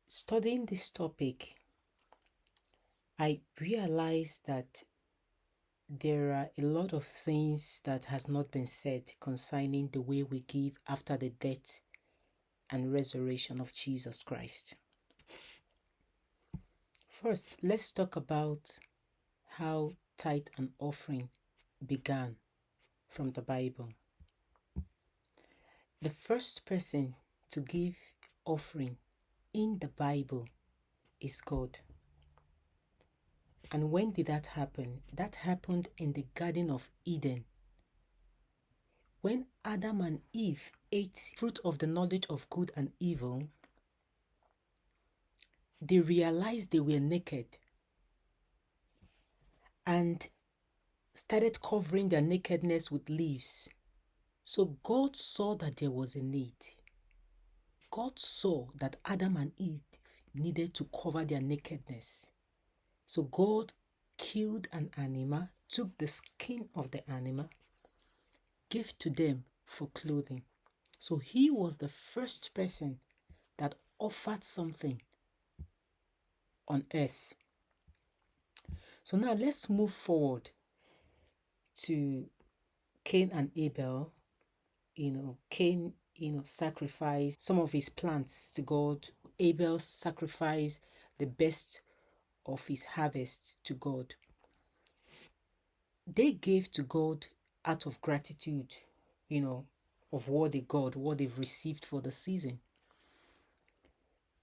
Studying this topic, I realized that there are a lot of things that has not been said concerning the way we give after the death and resurrection of Jesus Christ. First, let's talk about how tithe and offering began from the Bible. The first person to give offering in the Bible is God. And when did that happen? That happened in the Garden of Eden. When Adam and Eve ate fruit of the knowledge of good and evil, they realized they were naked and started covering their nakedness with leaves. So God saw that there was a need. God saw that Adam and Eve needed to cover their nakedness. So God killed an animal, took the skin of the animal, gave to them for clothing. So he was the first person that offered something on earth. So now let's move forward to Cain and Abel. Cain, sacrificed some of his plants to God. Abel sacrificed the best of his harvest to God. They gave to God out of gratitude, of what they've received for the season.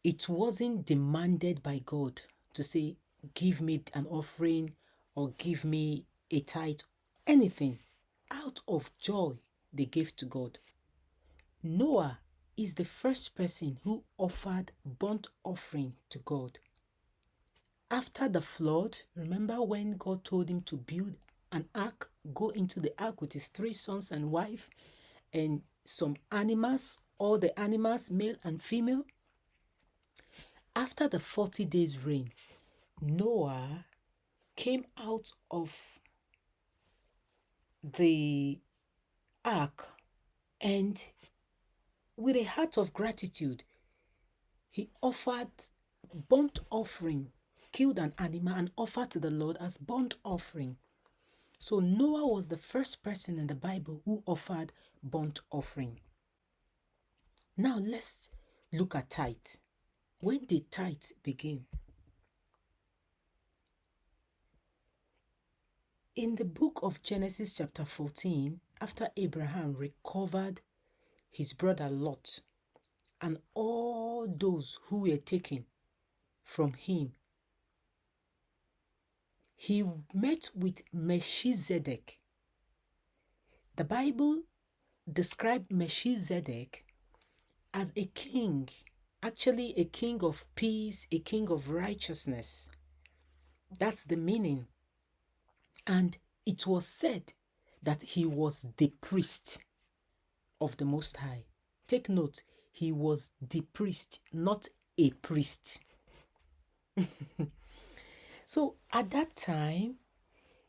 It wasn't demanded by God to say, give me an offering or give me a tithe, anything. Out of joy, they gave to God. Noah is the first person who offered burnt offering to God. After the flood, remember when God told him to build an ark, go into the ark with his 3 sons and wife and some animals, all the animals, male and female. After the 40 days rain, Noah came out of the ark and with a heart of gratitude, he offered burnt offering, killed an animal and offered to the Lord as burnt offering. So Noah was the first person in the Bible who offered burnt offering. Now let's look at tithe. When did tithe begin? In the book of Genesis chapter 14, after Abraham recovered his brother Lot and all those who were taken from him, he met with Melchizedek. The Bible described Melchizedek as a king, actually a king of peace, a king of righteousness. That's the meaning. And it was said that he was the priest of the Most High. Take note, he was the priest, not a priest. So at that time,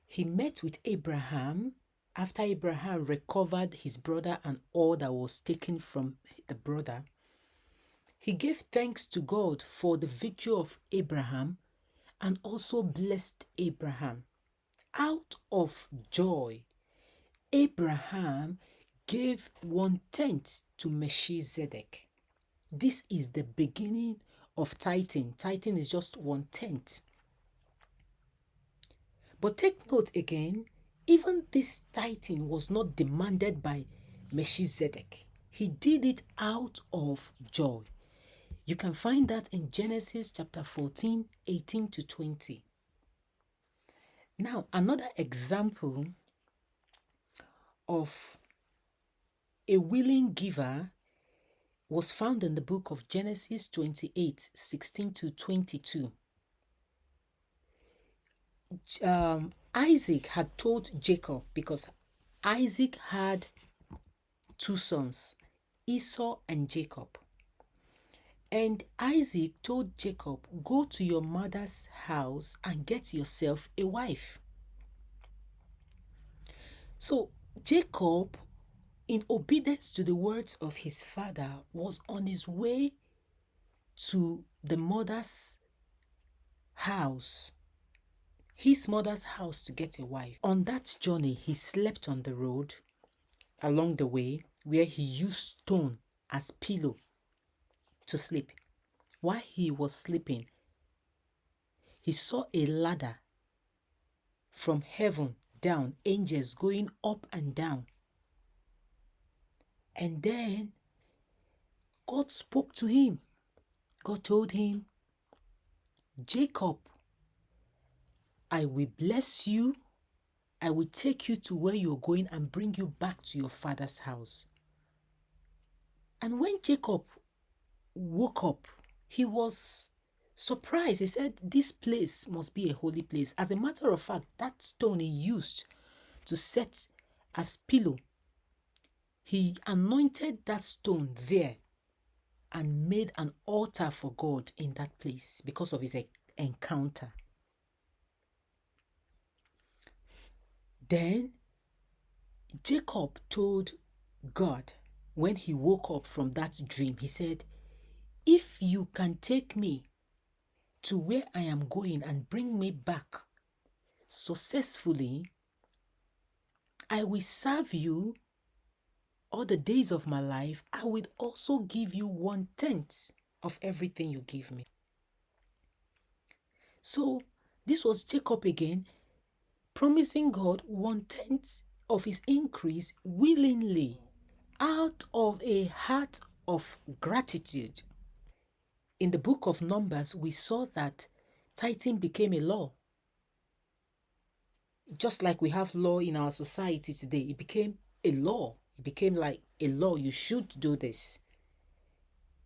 he met with Abraham after Abraham recovered his brother and all that was taken from the brother. He gave thanks to God for the victory of Abraham and also blessed Abraham. Out of joy, Abraham gave 1/10 to Melchizedek. This is the beginning of tithing. Tithing is just 1/10. But take note again, even this tithing was not demanded by Melchizedek. He did it out of joy. You can find that in Genesis chapter 14, 18 to 20. Now, another example of a willing giver was found in the book of Genesis 28, 16 to 22. Isaac had told Jacob, because Isaac had 2 sons, Esau and Jacob. And Isaac told Jacob, go to your mother's house and get yourself a wife. So Jacob, in obedience to the words of his father, was on his way to the mother's house, his mother's house, to get a wife. On that journey, he slept on the road along the way, where he used stone as pillow to sleep. While he was sleeping, he saw a ladder from heaven down, angels going up and down. And then God spoke to him. God told him, Jacob, I will bless you. I will take you to where you're going and bring you back to your father's house. And when Jacob woke up, he was surprised. He said, this place must be a holy place. As a matter of fact, that stone he used to set as pillow, he anointed that stone there and made an altar for God in that place because of his encounter. Then Jacob told God, when he woke up from that dream, he said, if you can take me to where I am going and bring me back successfully, I will serve you all the days of my life. I will also give you 1/10 of everything you give me. So this was Jacob again, promising God 1/10 of his increase willingly, out of a heart of gratitude. In the book of Numbers, we saw that tithing became a law. Just like we have law in our society today, it became a law. It became like a law. You should do this.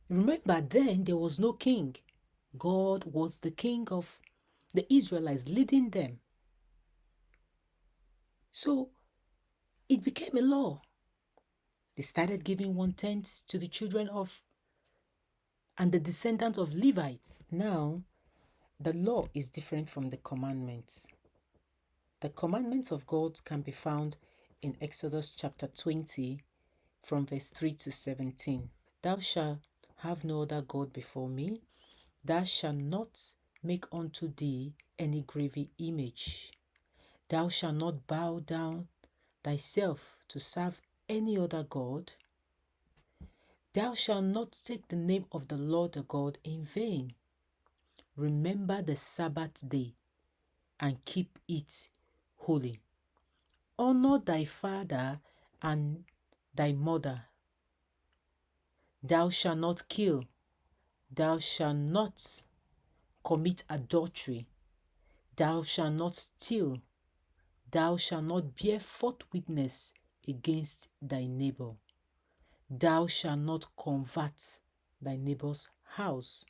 Remember, then there was no king. God was the king of the Israelites, leading them. So it became a law. They started giving 1/10 to the children of and the descendants of Levites. Now, the law is different from the commandments. The commandments of God can be found in Exodus chapter 20 from verse 3 to 17. Thou shalt have no other God before me. Thou shalt not make unto thee any graven image. Thou shalt not bow down thyself to serve any other God. Thou shalt not take the name of the Lord thy God in vain. Remember the Sabbath day and keep it holy. Honor thy father and thy mother. Thou shalt not kill. Thou shalt not commit adultery. Thou shalt not steal. Thou shalt not bear false witness against thy neighbor. Thou shalt not covet thy neighbor's house.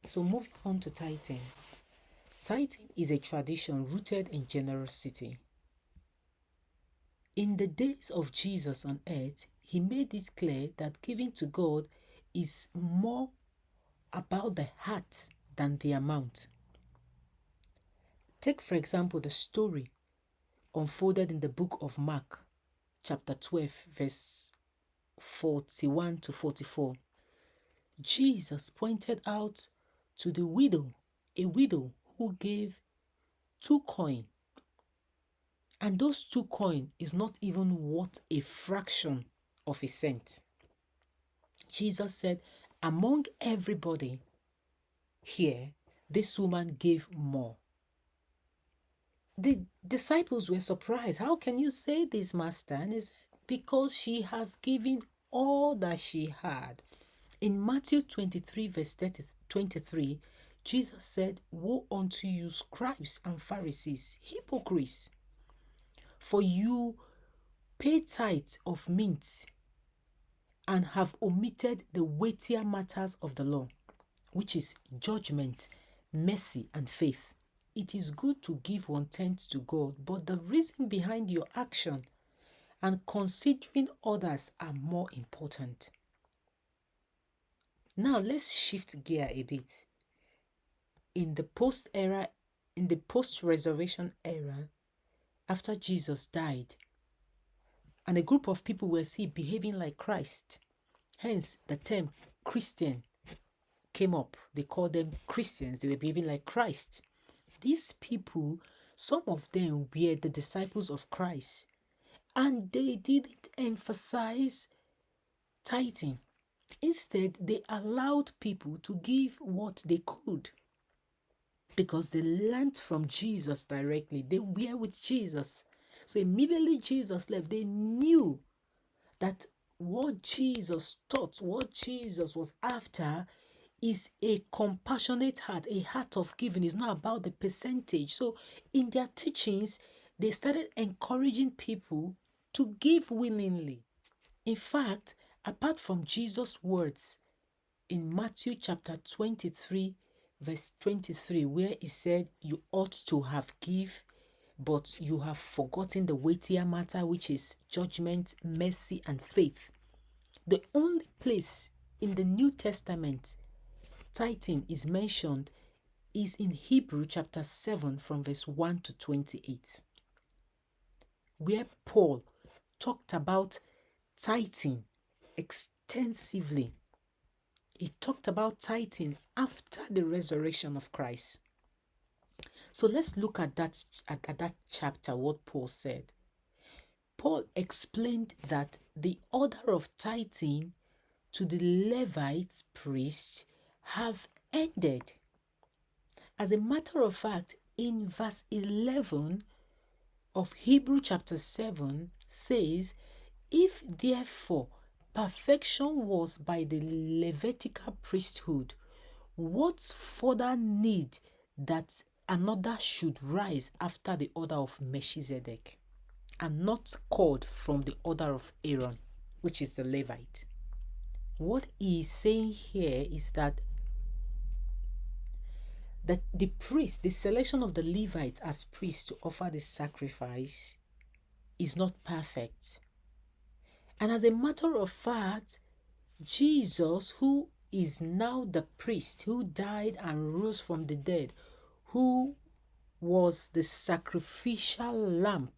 So moving on to tithing. Tithing is a tradition rooted in generosity. In the days of Jesus on earth, he made it clear that giving to God is more about the heart than the amount. Take, for example, the story unfolded in the book of Mark, chapter 12, verse 41 to 44. Jesus pointed out to the widow, a widow who gave 2 coins. And those 2 coins is not even worth a fraction of a cent. Jesus said, among everybody here, this woman gave more. The disciples were surprised. How can you say this, Master? And he said, because she has given all that she had. In Matthew 23, verse 23, Jesus said, woe unto you, scribes and Pharisees, hypocrites, for you pay tithes of mint and have omitted the weightier matters of the law, which is judgment, mercy, and faith. It is good to give 1/10 to God, but the reason behind your action and considering others are more important. Now let's shift gear a bit. In the post-resurrection era, after Jesus died, and a group of people were seen behaving like Christ, hence the term Christian came up. They called them Christians. They were behaving like Christ. These people, some of them were the disciples of Christ, and they didn't emphasize tithing. Instead, they allowed people to give what they could because they learned from Jesus directly. They were with Jesus. So immediately Jesus left, they knew that what Jesus taught, what Jesus was after, is a compassionate heart, a heart of giving. It's not about the percentage. So in their teachings, they started encouraging people to give willingly. In fact, apart from Jesus' words in Matthew chapter 23, verse 23, where he said, you ought to have give, but you have forgotten the weightier matter, which is judgment, mercy, and faith. The only place in the New Testament tithing is mentioned is in Hebrew chapter 7 from verse 1 to 28, where Paul talked about tithing extensively. He talked about tithing after the resurrection of Christ. So let's look at that chapter, what Paul said. Paul explained that the order of tithing to the Levite priests have ended. As a matter of fact, in verse 11 of Hebrew chapter 7 says, if therefore perfection was by the Levitical priesthood, what further need that another should rise after the order of Melchizedek and not called from the order of Aaron, which is the Levite? What he is saying here is that the priest, the selection of the Levites as priests to offer the sacrifice is not perfect. And as a matter of fact, Jesus, who is now the priest, who died and rose from the dead, who was the sacrificial lamb,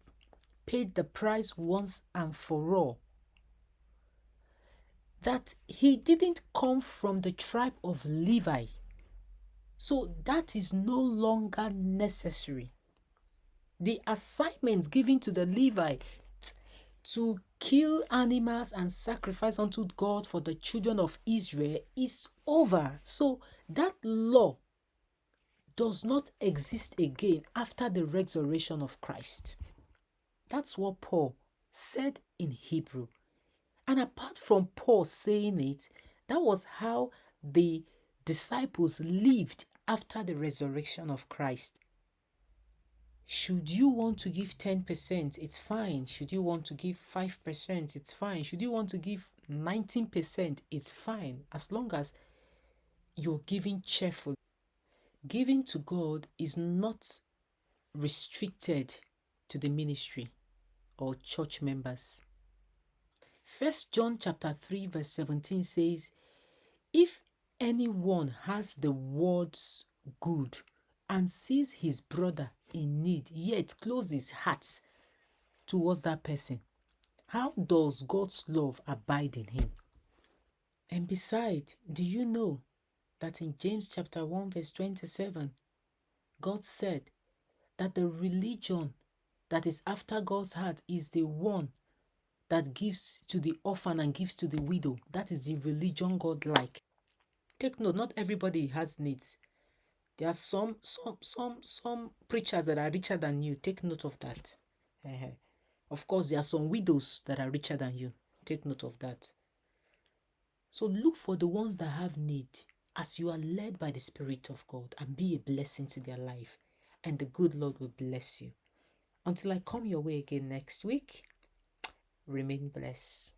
paid the price once and for all, that he didn't come from the tribe of Levi. So that is no longer necessary. The assignment given to the Levites to kill animals and sacrifice unto God for the children of Israel is over. So that law does not exist again after the resurrection of Christ. That's what Paul said in Hebrew. And apart from Paul saying it, that was how the disciples lived after the resurrection of Christ. Should you want to give 10%, it's fine. Should you want to give 5%, it's fine. Should you want to give 19%, it's fine. As long as you're giving cheerfully. Giving to God is not restricted to the ministry or church members. 1 John chapter 3 verse 17 says, if anyone has the words good and sees his brother in need, yet close his heart towards that person, how does God's love abide in him? And besides, do you know that in James chapter 1 verse 27, God said that the religion that is after God's heart is the one that gives to the orphan and gives to the widow. That is the religion God like. Take note, not everybody has needs. There are some preachers that are richer than you. Take note of that. Of course, there are some widows that are richer than you. Take note of that. So look for the ones that have need as you are led by the Spirit of God, and be a blessing to their life. And the good Lord will bless you. Until I come your way again next week, remain blessed.